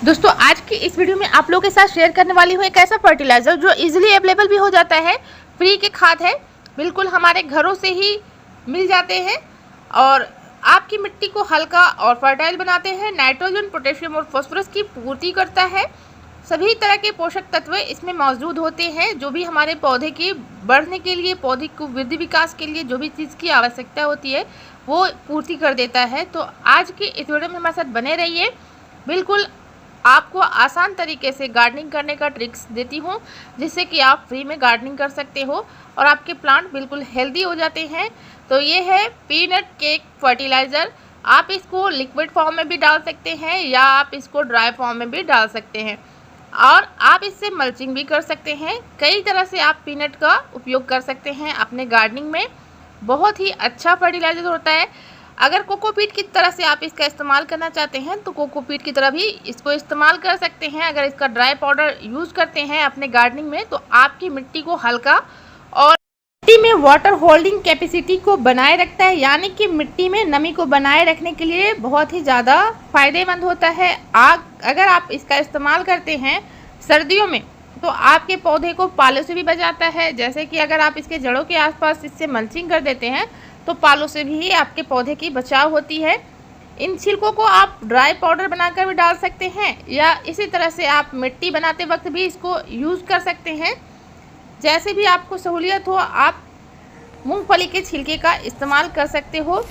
दोस्तों आज की इस वीडियो में आप लोगों के साथ शेयर करने वाली हूँ एक ऐसा फर्टिलाइज़र जो इजीली अवेलेबल भी हो जाता है। फ्री के खाद है, बिल्कुल हमारे घरों से ही मिल जाते हैं और आपकी मिट्टी को हल्का और फर्टाइल बनाते हैं। नाइट्रोजन, पोटेशियम और फास्फोरस की पूर्ति करता है। सभी तरह के पोषक तत्व इसमें मौजूद होते हैं जो भी हमारे पौधे के बढ़ने के लिए, पौधे को वृद्धि विकास के लिए जो भी चीज़ की आवश्यकता होती है वो पूर्ति कर देता है। तो आज की इस वीडियो में हमारे साथ बने रहिए। बिल्कुल आपको आसान तरीके से गार्डनिंग करने का ट्रिक्स देती हूँ जिससे कि आप फ्री में गार्डनिंग कर सकते हो और आपके प्लांट बिल्कुल हेल्दी हो जाते हैं। तो ये है पीनट केक फर्टिलाइज़र। आप इसको लिक्विड फॉर्म में भी डाल सकते हैं या आप इसको ड्राई फॉर्म में भी डाल सकते हैं और आप इससे मल्चिंग भी कर सकते हैं। कई तरह से आप पीनट का उपयोग कर सकते हैं अपने गार्डनिंग में। बहुत ही अच्छा फर्टिलाइज़र होता है। अगर कोकोपीट की तरह से आप इसका इस्तेमाल करना चाहते हैं तो कोकोपीट की तरह भी इसको इस्तेमाल कर सकते हैं। अगर इसका ड्राई पाउडर यूज़ करते हैं अपने गार्डनिंग में तो आपकी मिट्टी को हल्का और मिट्टी में वाटर होल्डिंग कैपेसिटी को बनाए रखता है, यानी कि मिट्टी में नमी को बनाए रखने के लिए बहुत ही ज़्यादा फायदेमंद होता है। अगर आप इसका इस्तेमाल करते हैं सर्दियों में तो आपके पौधे को पालों से भी बचाता है। जैसे कि अगर आप इसके जड़ों के आसपास इससे मल्चिंग कर देते हैं तो पालों से भी आपके पौधे की बचाव होती है। इन छिलकों को आप ड्राई पाउडर बनाकर भी डाल सकते हैं या इसी तरह से आप मिट्टी बनाते वक्त भी इसको यूज़ कर सकते हैं। जैसे भी आपको सहूलियत हो आप मूंगफली के छिलके का इस्तेमाल कर सकते हो।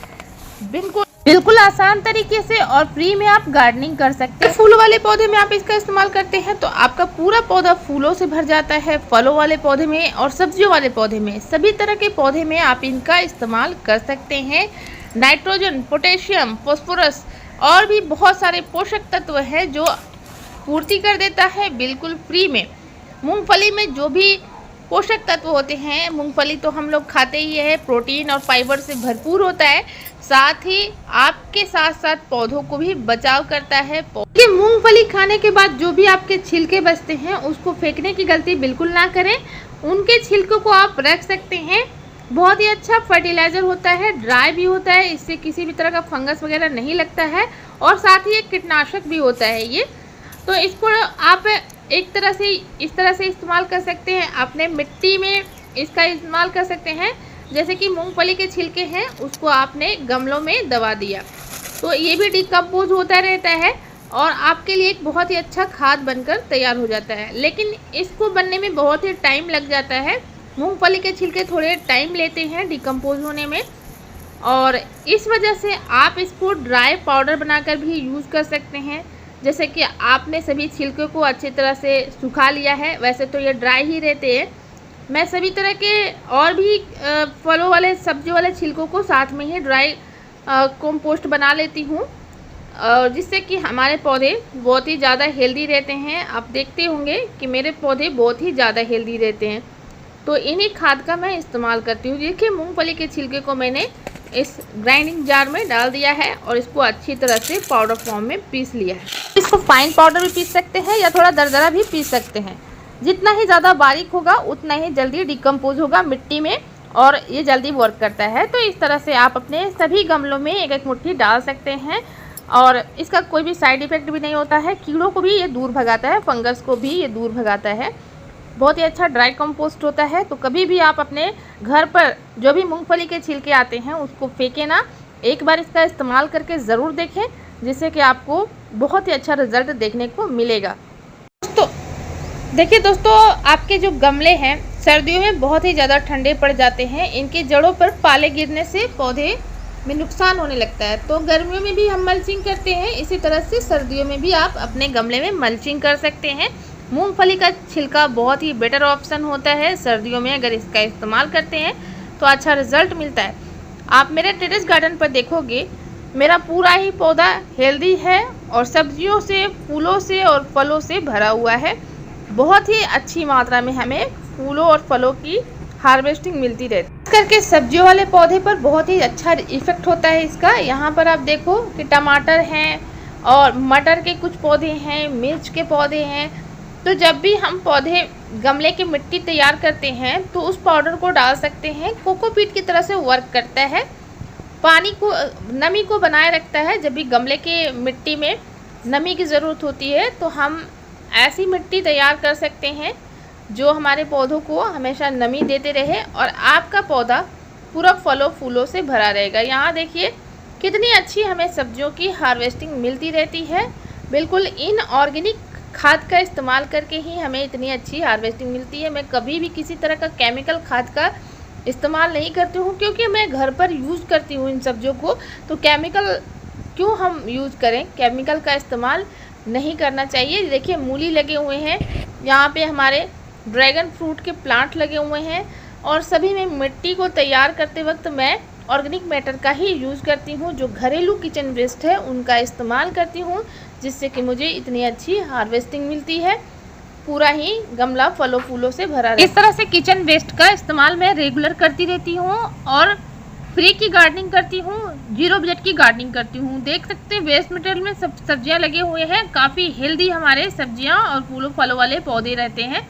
बिल्कुल आसान तरीके से और फ्री में आप गार्डनिंग कर सकते हैं। फूलों वाले पौधे में आप इसका इस्तेमाल करते हैं तो आपका पूरा पौधा फूलों से भर जाता है। फलों वाले पौधे में और सब्जियों वाले पौधे में, सभी तरह के पौधे में आप इनका इस्तेमाल कर सकते हैं। नाइट्रोजन, पोटेशियम, फास्फोरस और भी बहुत सारे पोषक तत्व हैं जो पूर्ति कर देता है बिल्कुल फ्री में। मूंगफली में जो भी पोषक तत्व होते हैं, मूंगफली तो हम लोग खाते ही है, प्रोटीन और फाइबर से भरपूर होता है। साथ ही आपके साथ साथ पौधों को भी बचाव करता है। ये मूंगफली खाने के बाद जो भी आपके छिलके बचते हैं उसको फेंकने की गलती बिल्कुल ना करें। उनके छिलकों को आप रख सकते हैं। बहुत ही अच्छा फर्टिलाइज़र होता है, ड्राई भी होता है, इससे किसी भी तरह का फंगस वगैरह नहीं लगता है और साथ ही एक कीटनाशक भी होता है ये। तो इसको आप एक तरह से इस तरह से इस्तेमाल कर सकते हैं, अपने मिट्टी में इसका इस्तेमाल कर सकते हैं। जैसे कि मूंगफली के छिलके हैं उसको आपने गमलों में दबा दिया तो ये भी डिकम्पोज होता रहता है और आपके लिए एक बहुत ही अच्छा खाद बनकर तैयार हो जाता है। लेकिन इसको बनने में बहुत ही टाइम लग जाता है। मूंगफली के छिलके थोड़े टाइम लेते हैं डिकम्पोज होने में और इस वजह से आप इसको ड्राई पाउडर बनाकर भी यूज़ कर सकते हैं। जैसे कि आपने सभी छिलके को अच्छी तरह से सुखा लिया है, वैसे तो ये ड्राई ही रहते हैं। मैं सभी तरह के और भी फलों वाले, सब्जी वाले छिलकों को साथ में ही ड्राई कंपोस्ट बना लेती हूँ जिससे कि हमारे पौधे बहुत ही ज़्यादा हेल्दी रहते हैं। आप देखते होंगे कि मेरे पौधे बहुत ही ज़्यादा हेल्दी रहते हैं। तो इन्हीं खाद का मैं इस्तेमाल करती हूँ। देखिए मूंगफली के छिलके को मैंने इस ग्राइंडिंग जार में डाल दिया है और इसको अच्छी तरह से पाउडर फॉर्म में पीस लिया है। इसको फाइन पाउडर भी पीस सकते हैं या थोड़ा दरदरा भी पीस सकते हैं। जितना ही ज़्यादा बारीक होगा उतना ही जल्दी डिकम्पोज होगा मिट्टी में और ये जल्दी वर्क करता है। तो इस तरह से आप अपने सभी गमलों में एक एक मुट्ठी डाल सकते हैं और इसका कोई भी साइड इफ़ेक्ट भी नहीं होता है। कीड़ों को भी ये दूर भगाता है, फंगस को भी ये दूर भगाता है। बहुत ही अच्छा ड्राई कंपोस्ट होता है। तो कभी भी आप अपने घर पर जो भी मूंगफली के छिलके आते हैं उसको फेंके ना, एक बार इसका इस्तेमाल करके ज़रूर देखें जिससे कि आपको बहुत ही अच्छा रिजल्ट देखने को मिलेगा। देखिए दोस्तों, आपके जो गमले हैं सर्दियों में बहुत ही ज़्यादा ठंडे पड़ जाते हैं। इनकी जड़ों पर पाले गिरने से पौधे में नुकसान होने लगता है। तो गर्मियों में भी हम मल्चिंग करते हैं, इसी तरह से सर्दियों में भी आप अपने गमले में मल्चिंग कर सकते हैं। मूंगफली का छिलका बहुत ही बेटर ऑप्शन होता है। सर्दियों में अगर इसका इस्तेमाल करते हैं तो अच्छा रिजल्ट मिलता है। आप मेरे टेरेस गार्डन पर देखोगे मेरा पूरा ही पौधा हेल्दी है और सब्जियों से, फूलों से और फलों से भरा हुआ है। बहुत ही अच्छी मात्रा में हमें फूलों और फलों की हार्वेस्टिंग मिलती रहती है। करके सब्जियों वाले पौधे पर बहुत ही अच्छा इफेक्ट होता है इसका। यहाँ पर आप देखो कि टमाटर हैं और मटर के कुछ पौधे हैं, मिर्च के पौधे हैं। तो जब भी हम पौधे गमले की मिट्टी तैयार करते हैं तो उस पाउडर को डाल सकते हैं। कोकोपीट की तरह से वर्क करता है, पानी को, नमी को बनाए रखता है। जब भी गमले के मिट्टी में नमी की ज़रूरत होती है, तो हम ऐसी मिट्टी तैयार कर सकते हैं जो हमारे पौधों को हमेशा नमी देते रहे और आपका पौधा पूरा फलों फूलों से भरा रहेगा। यहाँ देखिए कितनी अच्छी हमें सब्जियों की हार्वेस्टिंग मिलती रहती है। बिल्कुल इनऑर्गेनिक खाद का इस्तेमाल करके ही हमें इतनी अच्छी हार्वेस्टिंग मिलती है। मैं कभी भी किसी तरह का केमिकल खाद का इस्तेमाल नहीं करती हूँ, क्योंकि मैं घर पर यूज़ करती हूँ इन सब्जियों को, तो केमिकल क्यों हम यूज़ करें, केमिकल का इस्तेमाल नहीं करना चाहिए। देखिए मूली लगे हुए हैं, यहाँ पे हमारे ड्रैगन फ्रूट के प्लांट लगे हुए हैं, और सभी में मिट्टी को तैयार करते वक्त मैं ऑर्गेनिक मैटर का ही यूज़ करती हूँ। जो घरेलू किचन वेस्ट है उनका इस्तेमाल करती हूँ, जिससे कि मुझे इतनी अच्छी हार्वेस्टिंग मिलती है। पूरा ही गमला फलों फूलों से भरा रहता है। इस तरह से किचन वेस्ट का इस्तेमाल मैं रेगुलर करती रहती हूँ और फ्री की गार्डनिंग करती हूँ, जीरो बजट की गार्डनिंग करती हूँ। देख सकते हैं वेस्ट मटेरियल में सब सब्जियाँ लगे हुए हैं, काफ़ी हेल्दी हमारे सब्जियाँ और फूलों फलों वाले पौधे रहते हैं।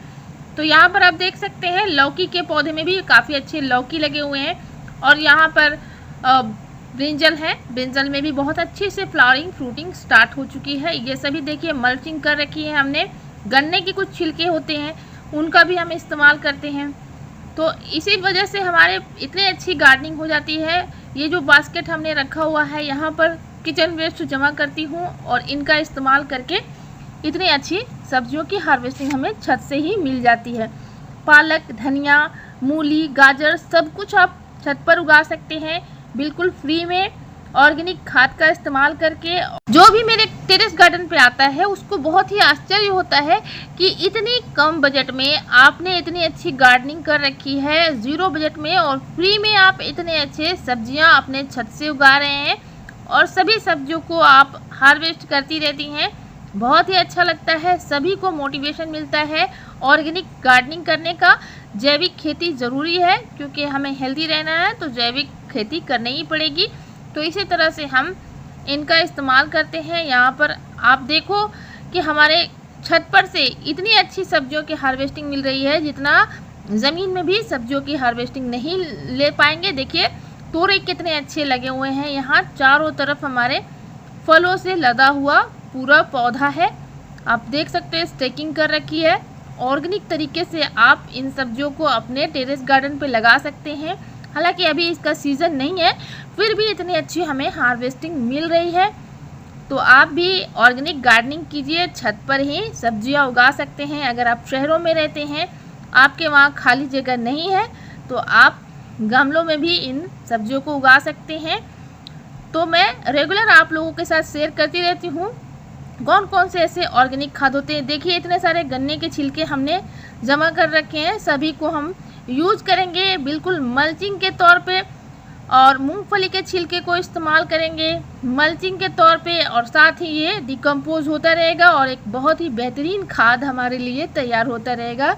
तो यहाँ पर आप देख सकते हैं लौकी के पौधे में भी काफ़ी अच्छे लौकी लगे हुए हैं, और यहाँ पर ब्रिंजल है, ब्रिंजल में भी बहुत अच्छे से फ्लावरिंग फ्रूटिंग स्टार्ट हो चुकी है। ये सभी देखिए मल्चिंग कर रखी है हमने। गन्ने के कुछ छिलके होते हैं उनका भी हम इस्तेमाल करते हैं, तो इसी वजह से हमारे इतनी अच्छी गार्डनिंग हो जाती है। ये जो बास्केट हमने रखा हुआ है यहाँ पर किचन वेस्ट जमा करती हूँ और इनका इस्तेमाल करके इतनी अच्छी सब्जियों की हार्वेस्टिंग हमें छत से ही मिल जाती है। पालक, धनिया, मूली, गाजर सब कुछ आप छत पर उगा सकते हैं बिल्कुल फ्री में, ऑर्गेनिक खाद का इस्तेमाल करके। जो भी मेरे टेरेस गार्डन पे आता है उसको बहुत ही आश्चर्य होता है कि इतनी कम बजट में आपने इतनी अच्छी गार्डनिंग कर रखी है, ज़ीरो बजट में, और फ्री में आप इतने अच्छे सब्जियां अपने छत से उगा रहे हैं और सभी सब्जियों को आप हार्वेस्ट करती रहती हैं। बहुत ही अच्छा लगता है, सभी को मोटिवेशन मिलता है ऑर्गेनिक गार्डनिंग करने का। जैविक खेती ज़रूरी है, क्योंकि हमें हेल्दी रहना है तो जैविक खेती करनी ही पड़ेगी। तो इसी तरह से हम इनका इस्तेमाल करते हैं। यहाँ पर आप देखो कि हमारे छत पर से इतनी अच्छी सब्जियों की हार्वेस्टिंग मिल रही है जितना ज़मीन में भी सब्जियों की हार्वेस्टिंग नहीं ले पाएंगे। देखिए तोरई कितने अच्छे लगे हुए हैं, यहाँ चारों तरफ हमारे फलों से लदा हुआ पूरा पौधा है। आप देख सकते हैं स्टेकिंग कर रखी है। ऑर्गेनिक तरीके से आप इन सब्जियों को अपने टेरेस गार्डन पे लगा सकते हैं। हालांकि अभी इसका सीज़न नहीं है, फिर भी इतनी अच्छी हमें हार्वेस्टिंग मिल रही है। तो आप भी ऑर्गेनिक गार्डनिंग कीजिए, छत पर ही सब्जियां उगा सकते हैं। अगर आप शहरों में रहते हैं, आपके वहाँ खाली जगह नहीं है, तो आप गमलों में भी इन सब्जियों को उगा सकते हैं। तो मैं रेगुलर आप लोगों के साथ शेयर करती रहती हूँ कौन कौन से ऐसे ऑर्गेनिक खाद होते हैं। देखिए इतने सारे गन्ने के छिलके हमने जमा कर रखे हैं, सभी को हम यूज़ करेंगे बिल्कुल मल्चिंग के तौर पे, और मूंगफली के छिलके को इस्तेमाल करेंगे मल्चिंग के तौर पे, और साथ ही ये डिकम्पोज होता रहेगा और एक बहुत ही बेहतरीन खाद हमारे लिए तैयार होता रहेगा।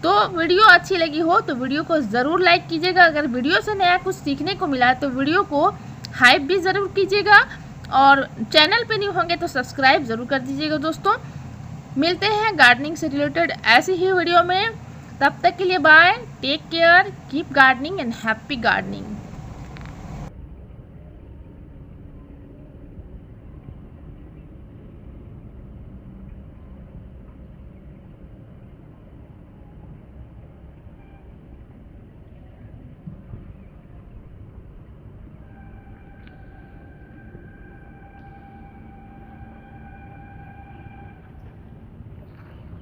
तो वीडियो अच्छी लगी हो तो वीडियो को ज़रूर लाइक कीजिएगा। अगर वीडियो से नया कुछ सीखने को मिला है तो वीडियो को हाइप भी ज़रूर कीजिएगा, और चैनल पे नहीं होंगे तो सब्सक्राइब ज़रूर कर दीजिएगा। दोस्तों मिलते हैं गार्डनिंग से रिलेटेड ऐसी ही वीडियो में, तब तक के लिए bye, take care, keep gardening and happy gardening.